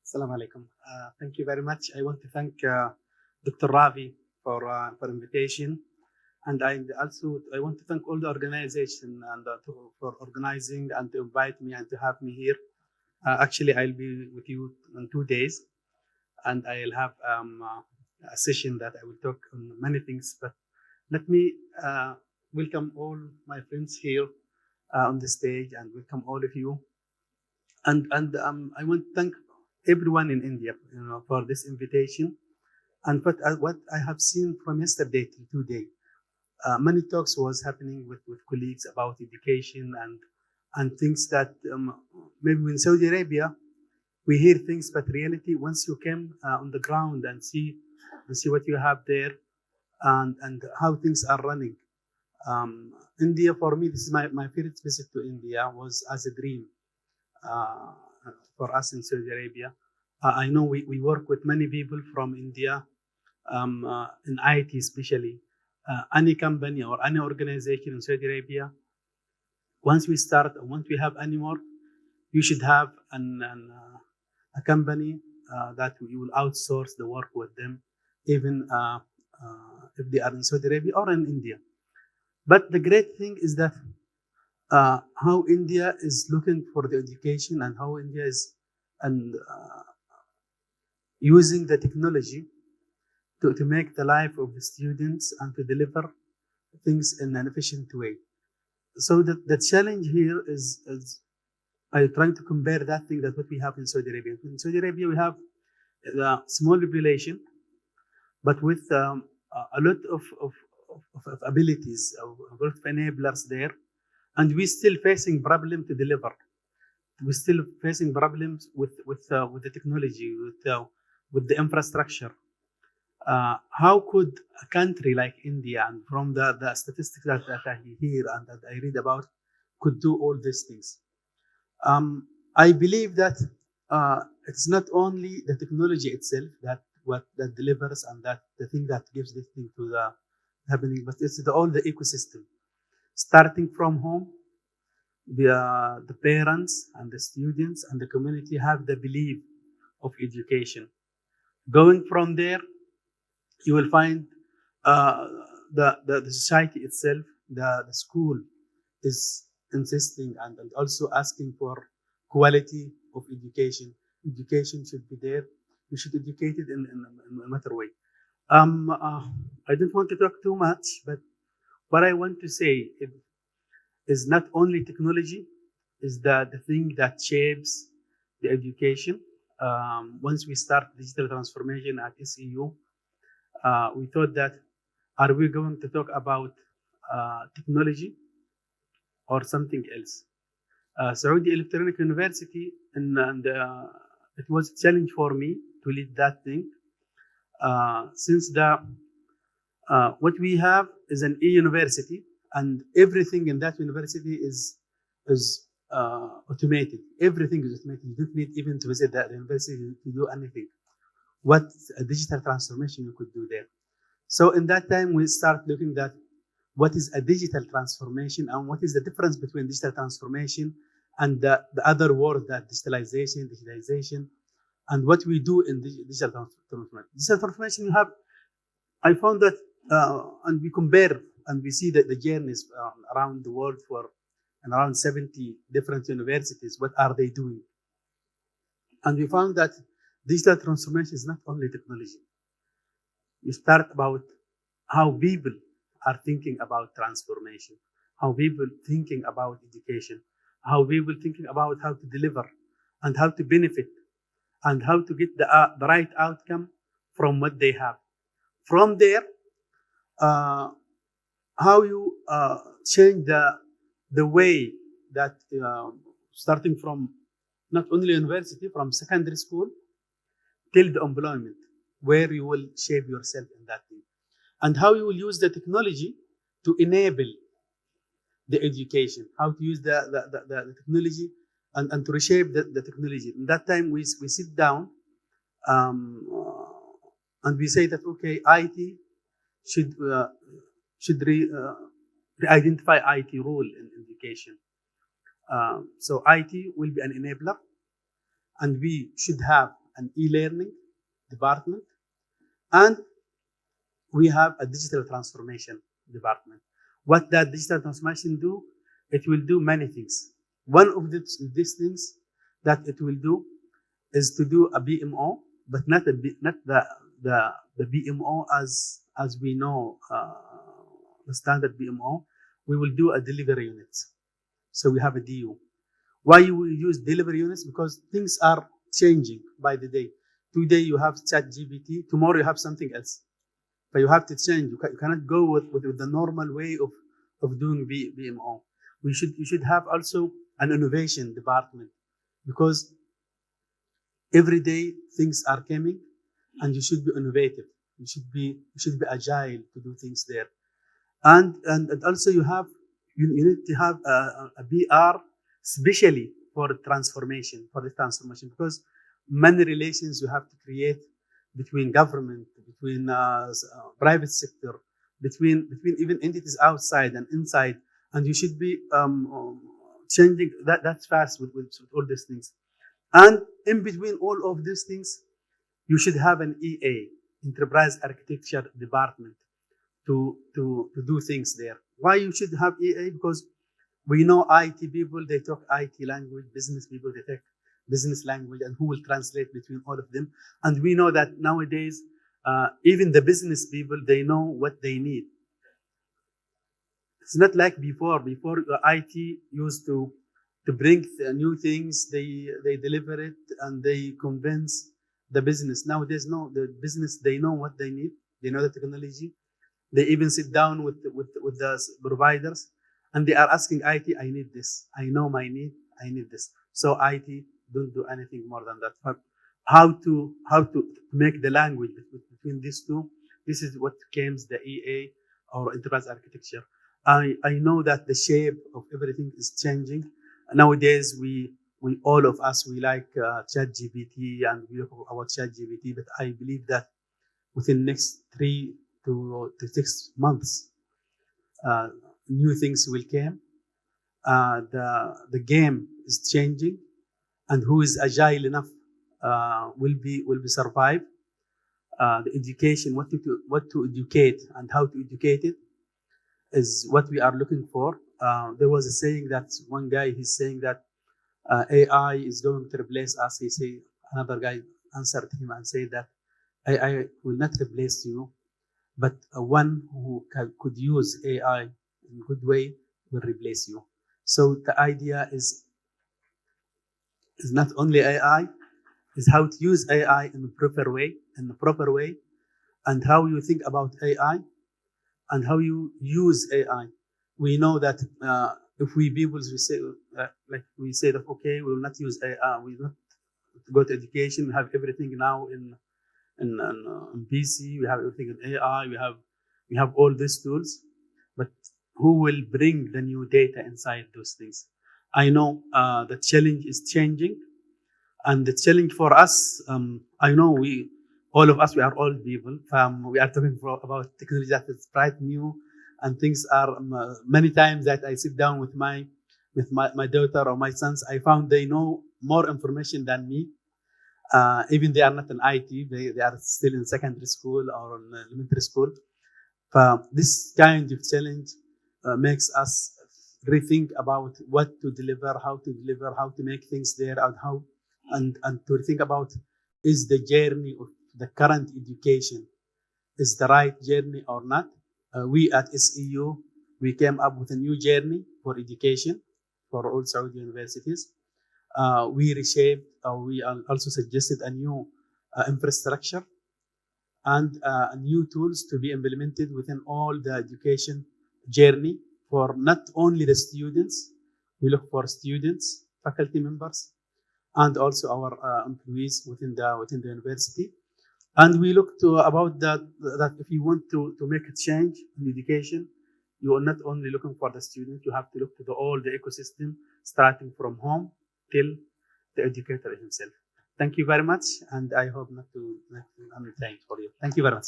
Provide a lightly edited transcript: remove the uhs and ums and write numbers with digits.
Assalamu alaikum. Thank you very much. I want to thank Dr. Ravi for invitation, and I want to thank all the organization and for organizing and to invite me and to have me here. Actually, I'll be with you in 2 days, and I'll have a session that I will talk on many things. But let me welcome all my friends here on the stage, and welcome all of you. And I want to thank everyone in India, for this invitation. And what I have seen from yesterday to today, many talks was happening with colleagues about education and things that maybe in Saudi Arabia we hear things, but reality once you came on the ground and see what you have there and how things are running. India for me, this is my first visit to India was as a dream uh, for us in Saudi Arabia. I know we work with many people from India in IT especially. Any company or any organization in Saudi Arabia, once we have any more, you should have a company that we will outsource the work with them, even if they are in Saudi Arabia or in India. But the great thing is that how India is looking for the education and how India is and using the technology to make the life of the students and to deliver things in an efficient way. So the challenge here is I'm trying to compare that thing that what we have in Saudi Arabia. In Saudi Arabia, we have a small population, but with a lot of abilities, a lot of enablers there, and we're still facing problem to deliver. We're still facing problems with the technology, with the infrastructure. How could a country like India, and from the statistics that I hear and that I read about, could do all these things? I believe that it's not only the technology itself that delivers and that the thing that gives this thing to the happening, but it's all the ecosystem, starting from home. The parents and the students and the community have the belief of education. Going from there, you will find uh, the society itself, the school is insisting and also asking for quality of education. Education should be there. You should educate it in a matter way. I don't want to talk too much, but what I want to say is not only technology is the thing that shapes the education. Once we start digital transformation at SEU, we thought that are we going to talk about technology or something else? Saudi Electronic University, and it was a challenge for me to lead that thing since what we have is an e-university, and everything in that university is automated. Everything is automated. You don't need even to visit that university to do anything. What a digital transformation you could do there. So in that time, we start looking at what is a digital transformation and what is the difference between digital transformation and the other word that digitalization, and what we do in digital transformation. Digital transformation, I found that, and we compare and we see that the journeys around the world for around 70 different universities, what are they doing? And we found that digital transformation is not only technology. You start about how people are thinking about transformation, how people thinking about education, how people thinking about how to deliver and how to benefit and how to get the right outcome from what they have. From there, uh, how you change the way that starting from not only university, from secondary school till the employment, where you will shape yourself in that thing, and how you will use the technology to enable the education, how to use the technology and to reshape the technology. In that time, we sit down um, and we say that, okay, IT should should re-identify IT role in education. So IT will be an enabler, and we should have an e-learning department, and we have a digital transformation department. What that digital transformation do? It will do many things. One of these things that it will do is to do a BMO, but not the BMO as we know the standard BMO. We will do a delivery unit. So we have a DU. Why we use delivery units? Because things are changing by the day. Today you have ChatGPT, tomorrow you have something else. But you have to change. You cannot go with the normal way of doing BMO. You should have also an innovation department, because every day things are coming, and you should be innovative. You should be agile to do things there. And also you need to have a BR especially for the transformation, because many relations you have to create between government, between private sector, between even entities outside and inside, and you should be changing that fast with all these things. And in between all of these things, you should have an EA, enterprise architecture department, to do things there. Why you should have EA? Because we know IT people, they talk IT language, business people, they talk business language, and who will translate between all of them. And we know that nowadays, even the business people, they know what they need. It's not like before. Before, IT used to bring new things, they deliver it, and they convince the business. Nowadays, no, the business, they know what they need, they know the technology. They even sit down with the providers, and they are asking IT, I need this. I know my need. I need this. So IT don't do anything more than that. But how to make the language between these two? This is what becomes the EA, or enterprise architecture. I know that the shape of everything is changing nowadays. We all of us, we like ChatGPT, and we look about ChatGPT. But I believe that within next 3 to 6 months, new things will come. The game is changing, and who is agile enough will be survive. The education, what to educate and how to educate it, is what we are looking for. There was a saying that one guy, he's saying that AI is going to replace us. He say, another guy answered him and said that AI will not replace you, but one who could use AI in a good way will replace you. So the idea is not only AI, is how to use AI in a proper way, and how you think about AI, and how you use AI. We know that if we say that, okay, we will not use AI, we will not go to education. We have everything now in PC. We have everything in AI. We have all these tools, but who will bring the new data inside those things? I know the challenge is changing, and the challenge for us, I know all of us, we are old people. We are talking about technology that is quite new, and things are many times that I sit down with my daughter or my sons, I found they know more information than me. Even they are not in IT, they are still in secondary school or in elementary school. This kind of challenge makes us rethink about what to deliver, how to make things there, and to think about, is the journey of the current education is the right journey or not. We at SEU, we came up with a new journey for education for all Saudi universities. We reshaped, we also suggested a new infrastructure and new tools to be implemented within all the education journey for not only the students. We look for students, faculty members, and also our employees within the university. And we look to about that if you want to make a change in education, you are not only looking for the student, you have to look to all the ecosystem, starting from home till the educator himself. Thank you very much, and I hope not to thank for you. Thank you very much.